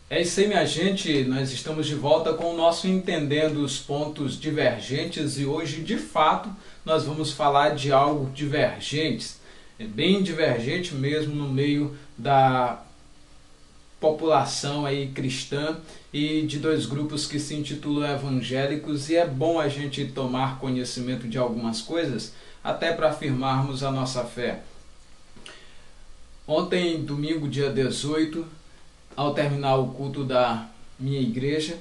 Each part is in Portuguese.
É isso aí, minha gente. Nós estamos de volta com o nosso Entendendo os Pontos Divergentes e hoje, de fato, nós vamos falar de algo divergentes. É bem divergente mesmo no meio da população aí cristã e de dois grupos que se intitulam evangélicos, e é bom a gente tomar conhecimento de algumas coisas até para afirmarmos a nossa fé. Ontem, domingo, dia 18, ao terminar o culto da minha igreja,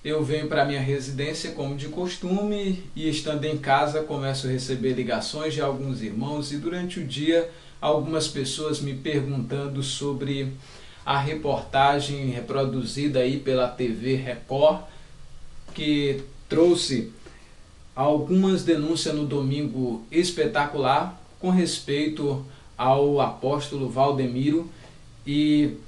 eu venho para a minha residência como de costume e, estando em casa, começo a receber ligações de alguns irmãos e durante o dia algumas pessoas me perguntando sobre a reportagem reproduzida aí pela TV Record, que trouxe algumas denúncias no Domingo Espetacular com respeito ao apóstolo Valdemiro, e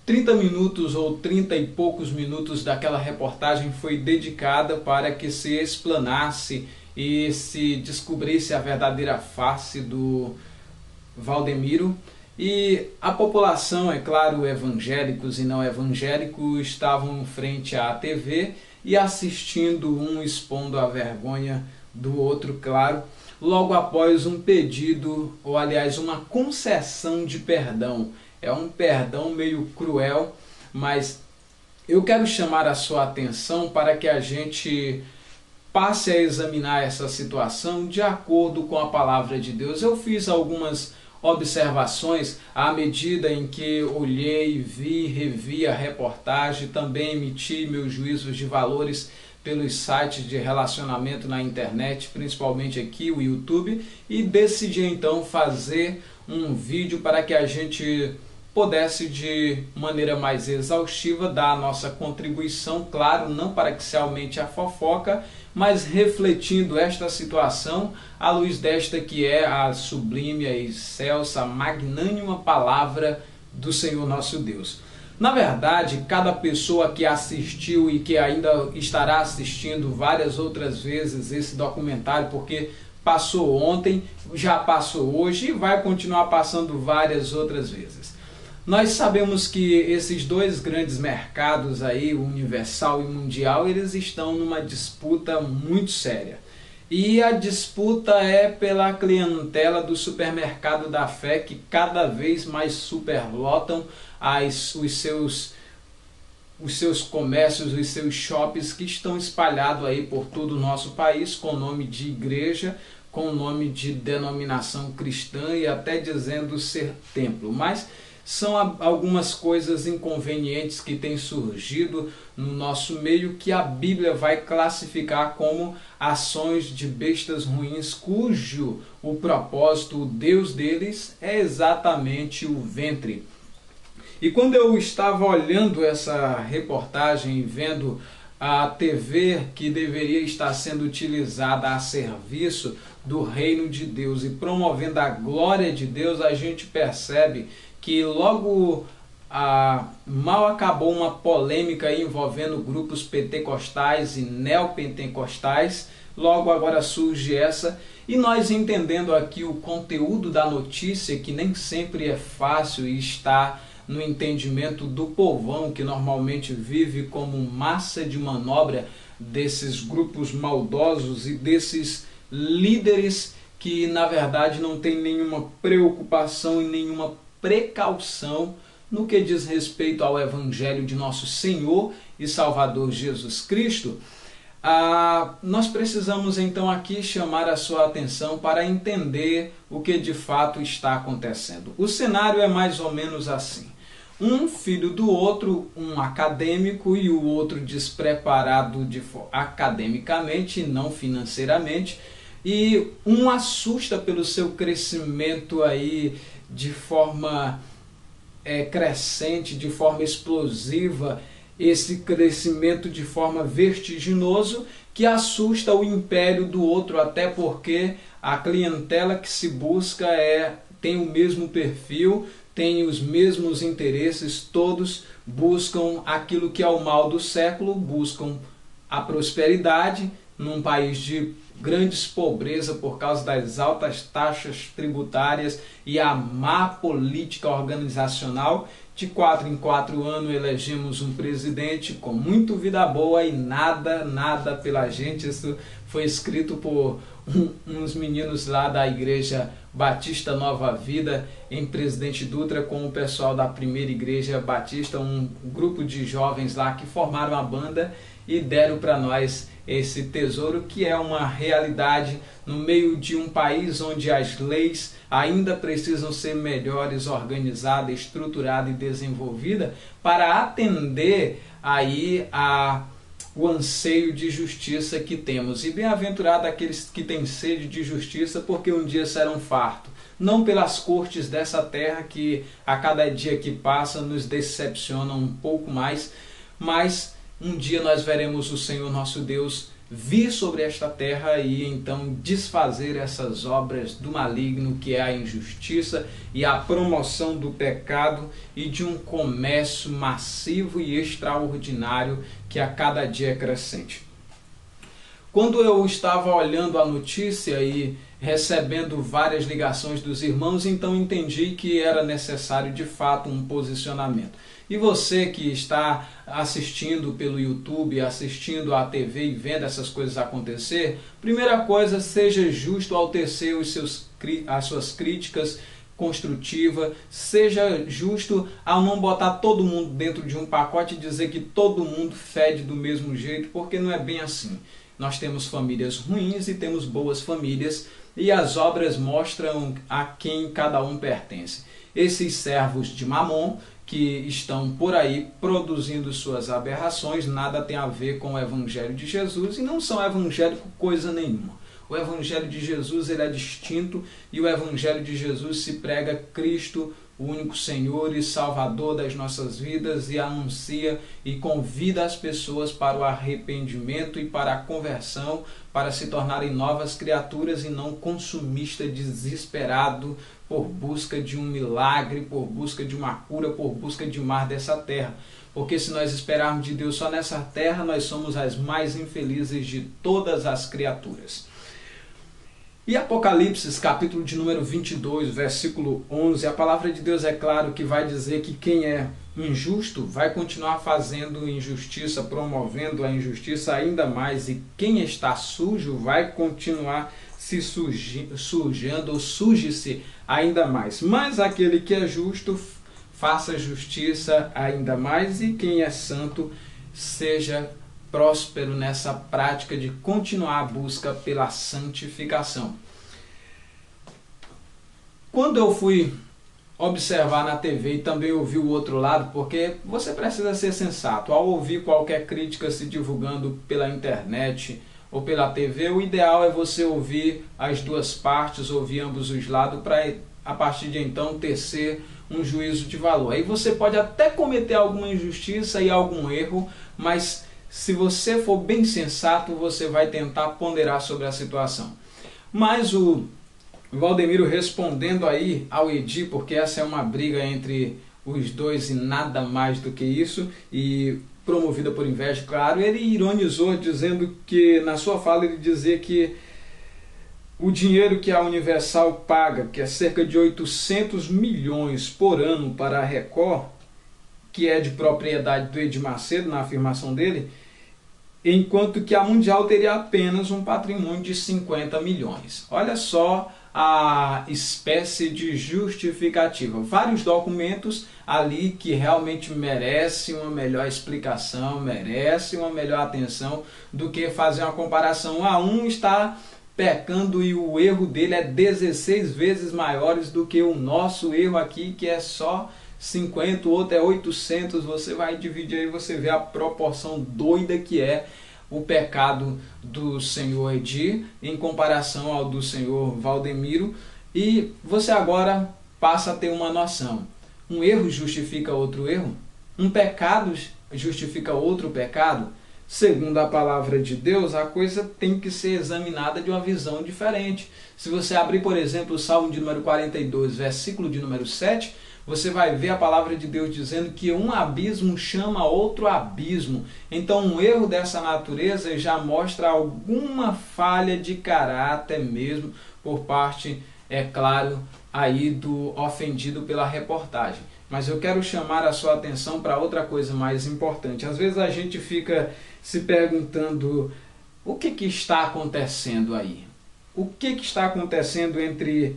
30 minutos ou 30 e poucos minutos daquela reportagem foi dedicada para que se explanasse e se descobrisse a verdadeira face do Valdemiro. E a população, é claro, evangélicos e não evangélicos, estavam em frente à TV e assistindo um expondo a vergonha do outro, claro, logo após um pedido, ou aliás, uma concessão de perdão. É um perdão meio cruel, mas eu quero chamar a sua atenção para que a gente passe a examinar essa situação de acordo com a palavra de Deus. Eu fiz algumas observações à medida em que olhei, vi, revi a reportagem, também emiti meus juízos de valores pelos sites de relacionamento na internet, principalmente aqui o YouTube, e decidi então fazer um vídeo para que a gente pudesse de maneira mais exaustiva dar a nossa contribuição, claro, não para que se aumente a fofoca, mas refletindo esta situação à luz desta que é a sublime, a excelsa, magnânima palavra do Senhor nosso Deus. Na verdade, cada pessoa que assistiu e que ainda estará assistindo várias outras vezes esse documentário, porque passou ontem, já passou hoje e vai continuar passando várias outras vezes. Nós sabemos que esses dois grandes mercados aí, o universal e o mundial, eles estão numa disputa muito séria. E a disputa é pela clientela do supermercado da fé, que cada vez mais superlotam os seus comércios, os seus shoppings que estão espalhados aí por todo o nosso país, com o nome de igreja, com o nome de denominação cristã e até dizendo ser templo. Mas são algumas coisas inconvenientes que têm surgido no nosso meio que a Bíblia vai classificar como ações de bestas ruins, cujo o propósito, o Deus deles, é exatamente o ventre. E quando eu estava olhando essa reportagem e vendo a TV que deveria estar sendo utilizada a serviço do reino de Deus e promovendo a glória de Deus, a gente percebe que logo mal acabou uma polêmica envolvendo grupos pentecostais e neopentecostais, logo agora surge essa, e nós entendendo aqui o conteúdo da notícia, que nem sempre é fácil e está no entendimento do povão, que normalmente vive como massa de manobra desses grupos maldosos e desses líderes que na verdade não tem nenhuma preocupação e nenhuma precaução no que diz respeito ao Evangelho de nosso Senhor e Salvador Jesus Cristo. Nós precisamos então aqui chamar a sua atenção para entender o que de fato está acontecendo. O cenário é mais ou menos assim: um filho do outro, um acadêmico e o outro despreparado academicamente, não financeiramente, e um assusta pelo seu crescimento aí de forma crescente, de forma explosiva, esse crescimento de forma vertiginoso que assusta o império do outro, até porque a clientela que se busca tem o mesmo perfil, tem os mesmos interesses, todos buscam aquilo que é o mal do século, buscam a prosperidade num país de grandes pobreza por causa das altas taxas tributárias e a má política organizacional De 4 em 4 anos elegemos um presidente com muito vida boa e nada pela gente. Isso foi escrito por uns meninos lá da Igreja Batista Nova Vida, em Presidente Dutra, com o pessoal da primeira Igreja Batista, um grupo de jovens lá que formaram a banda e deram para nós esse tesouro, que é uma realidade no meio de um país onde as leis ainda precisam ser melhores organizadas, estruturadas e desenvolvidas para atender aí o anseio de justiça que temos. E bem-aventurado aqueles que têm sede de justiça, porque um dia serão fartos. Não pelas cortes dessa terra, que a cada dia que passa nos decepcionam um pouco mais, mas um dia nós veremos o Senhor nosso Deus vir sobre esta terra e então desfazer essas obras do maligno, que é a injustiça e a promoção do pecado, e de um comércio massivo e extraordinário que a cada dia é crescente. Quando eu estava olhando a notícia e recebendo várias ligações dos irmãos, então entendi que era necessário de fato um posicionamento. E você que está assistindo pelo YouTube, assistindo à TV e vendo essas coisas acontecer, primeira coisa, seja justo ao tecer as suas críticas construtivas, seja justo ao não botar todo mundo dentro de um pacote e dizer que todo mundo fede do mesmo jeito, porque não é bem assim. Nós temos famílias ruins e temos boas famílias, e as obras mostram a quem cada um pertence. Esses servos de Mamon que estão por aí produzindo suas aberrações, nada tem a ver com o Evangelho de Jesus e não são evangélicos coisa nenhuma. O Evangelho de Jesus ele é distinto, e o Evangelho de Jesus se prega Cristo, o único Senhor e Salvador das nossas vidas, e anuncia e convida as pessoas para o arrependimento e para a conversão, para se tornarem novas criaturas e não consumista desesperado por busca de um milagre, por busca de uma cura, por busca de um mar dessa terra. Porque se nós esperarmos de Deus só nessa terra, nós somos as mais infelizes de todas as criaturas. E Apocalipse, capítulo de número 22, versículo 11, a palavra de Deus é claro que vai dizer que quem é injusto vai continuar fazendo injustiça, promovendo a injustiça ainda mais, e quem está sujo vai continuar se sujando ou suje-se ainda mais. Mas aquele que é justo, faça justiça ainda mais, e quem é santo, seja próspero nessa prática de continuar a busca pela santificação. Quando eu fui observar na TV e também ouvir o outro lado, porque você precisa ser sensato, ao ouvir qualquer crítica se divulgando pela internet ou pela TV, o ideal é você ouvir as duas partes, ouvir ambos os lados, para a partir de então tecer um juízo de valor. Aí você pode até cometer alguma injustiça e algum erro, mas se você for bem sensato, você vai tentar ponderar sobre a situação. Mas o Valdemiro, respondendo aí ao Edi, porque essa é uma briga entre os dois e nada mais do que isso, e promovida por inveja, claro, ele ironizou dizendo que, na sua fala, ele dizia que o dinheiro que a Universal paga, que é cerca de 800 milhões por ano para a Record, que é de propriedade do Edir Macedo, na afirmação dele, enquanto que a Mundial teria apenas um patrimônio de 50 milhões. Olha só a espécie de justificativa. Vários documentos ali que realmente merecem uma melhor explicação, merecem uma melhor atenção do que fazer uma comparação. Um está pecando e o erro dele é 16 vezes maiores do que o nosso erro aqui, que é só 50, o outro é 800, você vai dividir aí, você vê a proporção doida que é o pecado do senhor Edir em comparação ao do senhor Valdemiro, e você agora passa a ter uma noção. Um erro justifica outro erro? Um pecado justifica outro pecado? Segundo a palavra de Deus, a coisa tem que ser examinada de uma visão diferente. Se você abrir, por exemplo, o Salmo de número 42, versículo de número 7, você vai ver a palavra de Deus dizendo que um abismo chama outro abismo. Então um erro dessa natureza já mostra alguma falha de caráter mesmo por parte, é claro, aí do ofendido pela reportagem. Mas eu quero chamar a sua atenção para outra coisa mais importante. Às vezes a gente fica se perguntando o que está acontecendo aí? O que está acontecendo entre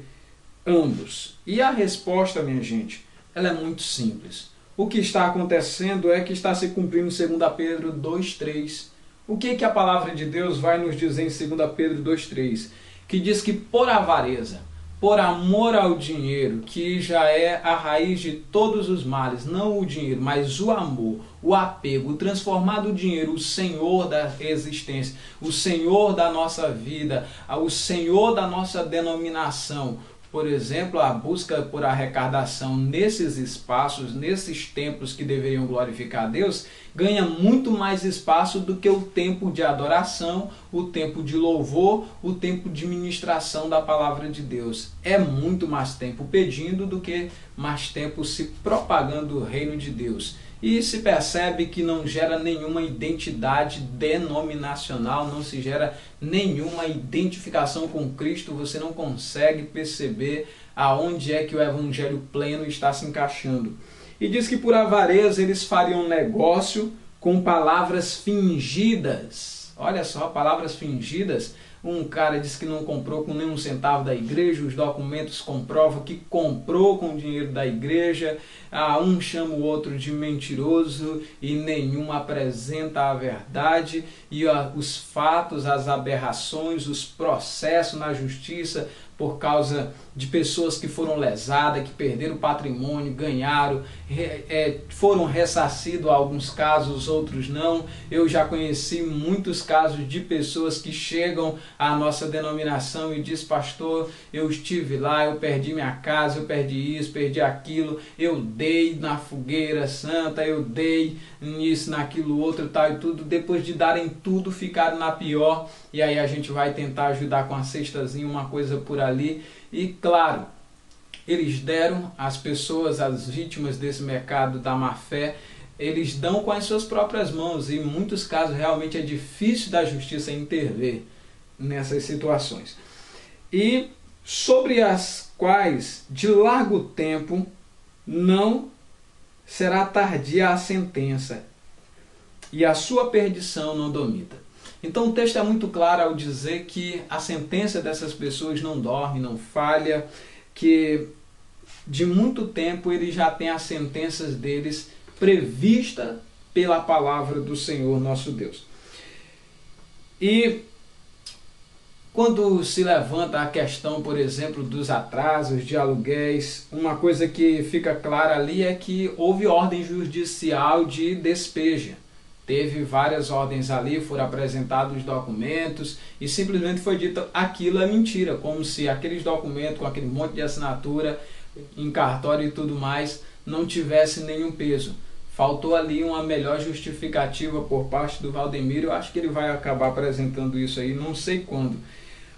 ambos? E a resposta, minha gente, ela é muito simples. O que está acontecendo é que está se cumprindo 2 Pedro 2,3. O que a palavra de Deus vai nos dizer em 2 Pedro 2,3? Que diz que por avareza, por amor ao dinheiro, que já é a raiz de todos os males, não o dinheiro, mas o amor, o apego, o transformar do dinheiro o senhor da existência, o senhor da nossa vida, o senhor da nossa denominação. Por exemplo, a busca por arrecadação nesses espaços, nesses templos que deveriam glorificar a Deus, ganha muito mais espaço do que o tempo de adoração, o tempo de louvor, o tempo de ministração da palavra de Deus. É muito mais tempo pedindo do que mais tempo se propagando o reino de Deus. E se percebe que não gera nenhuma identidade denominacional, não se gera nenhuma identificação com Cristo, você não consegue perceber aonde é que o evangelho pleno está se encaixando. E diz que por avareza eles fariam negócio com palavras fingidas. Olha só, palavras fingidas. Um cara disse que não comprou com nenhum centavo da igreja, os documentos comprovam que comprou com o dinheiro da igreja. Um chama o outro de mentiroso e nenhum apresenta a verdade. E os fatos, as aberrações, os processos na justiça por causa de pessoas que foram lesadas, que perderam patrimônio, ganharam, foram ressarcidos em alguns casos, outros não. Eu já conheci muitos casos de pessoas que chegam à nossa denominação e diz: pastor, eu estive lá, eu perdi minha casa, eu perdi isso, perdi aquilo, eu dei na fogueira santa, eu dei nisso, naquilo outro, tal e tudo. Depois de darem tudo, ficaram na pior. E aí a gente vai tentar ajudar com a cestazinha, uma coisa por ali. E claro, eles deram às pessoas, às vítimas desse mercado da má-fé, eles dão com as suas próprias mãos. E em muitos casos realmente é difícil da justiça intervir nessas situações. E sobre as quais de largo tempo não será tardia a sentença, e a sua perdição não domina. Então o texto é muito claro ao dizer que a sentença dessas pessoas não dorme, não falha, que de muito tempo eles já têm as sentenças deles previstas pela palavra do Senhor nosso Deus. E quando se levanta a questão, por exemplo, dos atrasos de aluguéis, uma coisa que fica clara ali é que houve ordem judicial de despejo. Teve várias ordens ali, foram apresentados os documentos e simplesmente foi dito: aquilo é mentira, como se aqueles documentos com aquele monte de assinatura em cartório e tudo mais não tivesse nenhum peso. Faltou ali uma melhor justificativa por parte do Valdemiro. Eu acho que ele vai acabar apresentando isso aí, não sei quando.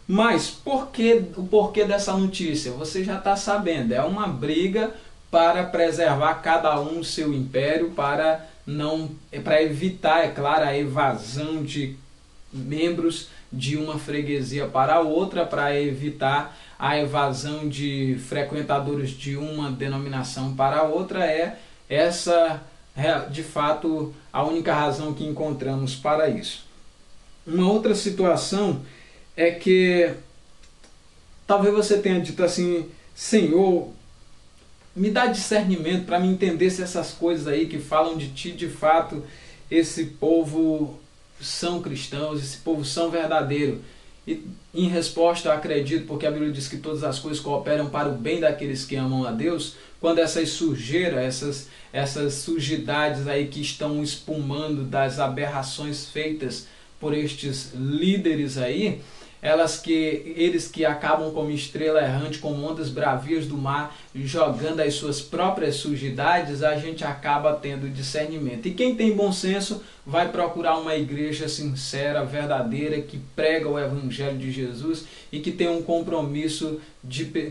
Mas o porquê dessa notícia? Você já está sabendo, é uma briga para preservar cada um o seu império, para evitar, é claro, a evasão de membros de uma freguesia para outra, para evitar a evasão de frequentadores de uma denominação para outra. É essa, de fato, a única razão que encontramos para isso. Uma outra situação é que talvez você tenha dito assim: Senhor, me dá discernimento para me entender se essas coisas aí que falam de ti, de fato, esse povo são cristãos, esse povo são verdadeiro. E em resposta, eu acredito, porque a Bíblia diz que todas as coisas cooperam para o bem daqueles que amam a Deus. Quando essas sujeiras, essas sujidades aí que estão espumando das aberrações feitas por estes líderes aí, eles que acabam como estrela errante, como ondas bravias do mar, jogando as suas próprias sujidades, a gente acaba tendo discernimento. E quem tem bom senso vai procurar uma igreja sincera, verdadeira, que prega o Evangelho de Jesus e que tem um compromisso,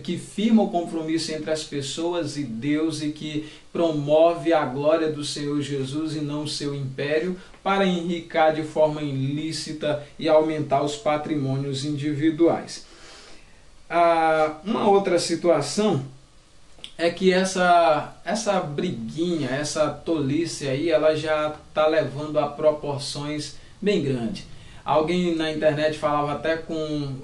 que firma o compromisso entre as pessoas e Deus, e que promove a glória do Senhor Jesus e não o seu império, para enriquecer de forma ilícita e aumentar os patrimônios individuais. Uma outra situação é que essa briguinha, essa tolice aí, ela já está levando a proporções bem grandes. Alguém na internet falava até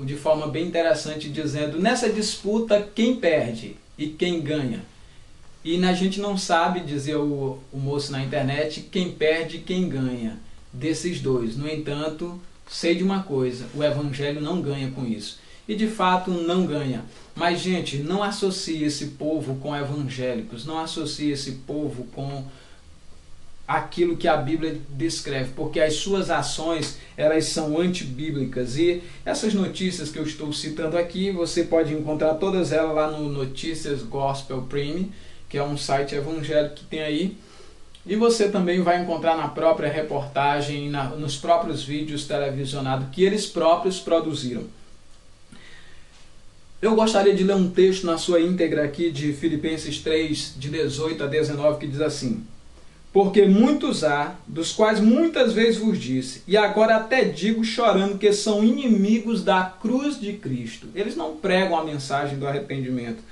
de forma bem interessante, dizendo: nessa disputa quem perde e quem ganha? E a gente não sabe, dizia o moço na internet, quem perde e quem ganha desses dois. No entanto, sei de uma coisa: o evangelho não ganha com isso. E de fato não ganha. Mas, gente, não associe esse povo com evangélicos, não associe esse povo com aquilo que a Bíblia descreve, porque as suas ações, elas são antibíblicas. E essas notícias que eu estou citando aqui, você pode encontrar todas elas lá no Notícias Gospel Premium, que é um site evangélico que tem aí. E você também vai encontrar na própria reportagem, nos próprios vídeos televisionados que eles próprios produziram. Eu gostaria de ler um texto na sua íntegra aqui de Filipenses 3, de 18 a 19, que diz assim: porque muitos há, dos quais muitas vezes vos disse, e agora até digo chorando, que são inimigos da cruz de Cristo. Eles não pregam a mensagem do arrependimento.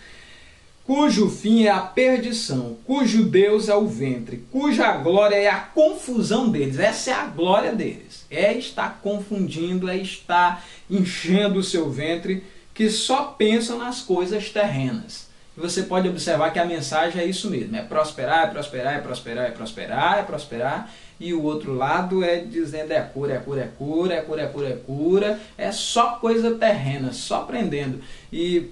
Cujo fim é a perdição, cujo Deus é o ventre, cuja glória é a confusão deles. Essa é a glória deles. É estar confundindo, é estar enchendo o seu ventre, que só pensam nas coisas terrenas. E você pode observar que a mensagem é isso mesmo: é prosperar, é prosperar, é prosperar, é prosperar, é prosperar. E o outro lado é dizendo é cura, é cura, é cura, é cura, é cura, é cura. É só coisa terrena, só prendendo. E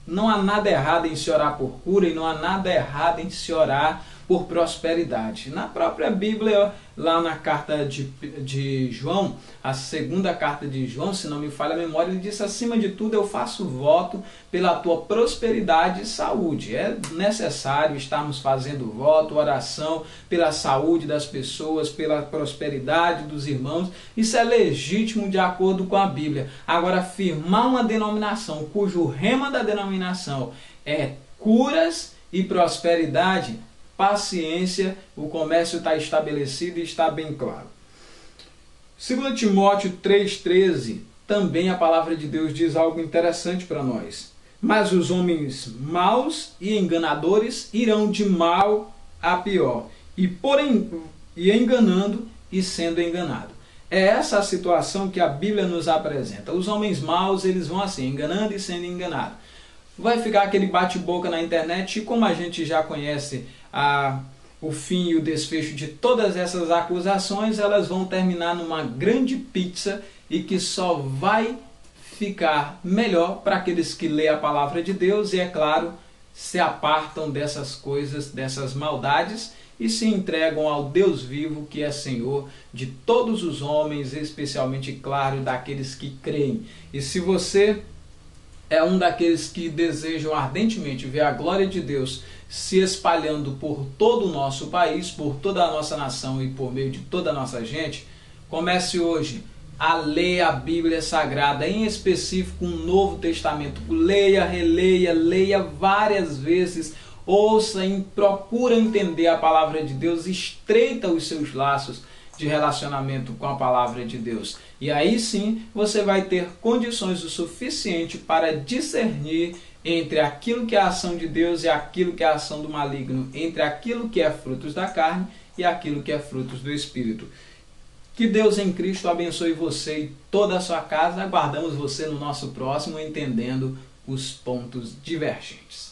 não há nada errado em se orar por cura e não há nada errado em se orar por prosperidade. Na própria Bíblia, lá na carta de João, a segunda carta de João, se não me falha a memória, ele disse: acima de tudo eu faço voto pela tua prosperidade e saúde. É necessário estarmos fazendo voto, oração pela saúde das pessoas, pela prosperidade dos irmãos. Isso é legítimo de acordo com a Bíblia. Agora, afirmar uma denominação cujo rema da denominação é curas e prosperidade, paciência, o comércio está estabelecido e está bem claro. 2 Timóteo 3,13, também a palavra de Deus diz algo interessante para nós. Mas os homens maus e enganadores irão de mal a pior, e enganando e sendo enganado. É essa a situação que a Bíblia nos apresenta. Os homens maus, eles vão assim, enganando e sendo enganados. Vai ficar aquele bate-boca na internet, e como a gente já conhece o fim e o desfecho de todas essas acusações, elas vão terminar numa grande pizza, e que só vai ficar melhor para aqueles que lêem a palavra de Deus e, é claro, se apartam dessas coisas, dessas maldades, e se entregam ao Deus vivo, que é Senhor de todos os homens, especialmente, claro, daqueles que creem. E se você é um daqueles que desejam ardentemente ver a glória de Deus se espalhando por todo o nosso país, por toda a nossa nação e por meio de toda a nossa gente, comece hoje a ler a Bíblia Sagrada, em específico o Novo Testamento. Leia, releia, leia várias vezes, ouça e procura entender a palavra de Deus, estreita os seus laços de relacionamento com a palavra de Deus. E aí sim você vai ter condições o suficiente para discernir entre aquilo que é a ação de Deus e aquilo que é a ação do maligno, entre aquilo que é frutos da carne e aquilo que é frutos do Espírito. Que Deus em Cristo abençoe você e toda a sua casa. Aguardamos você no nosso próximo Entendendo os Pontos Divergentes.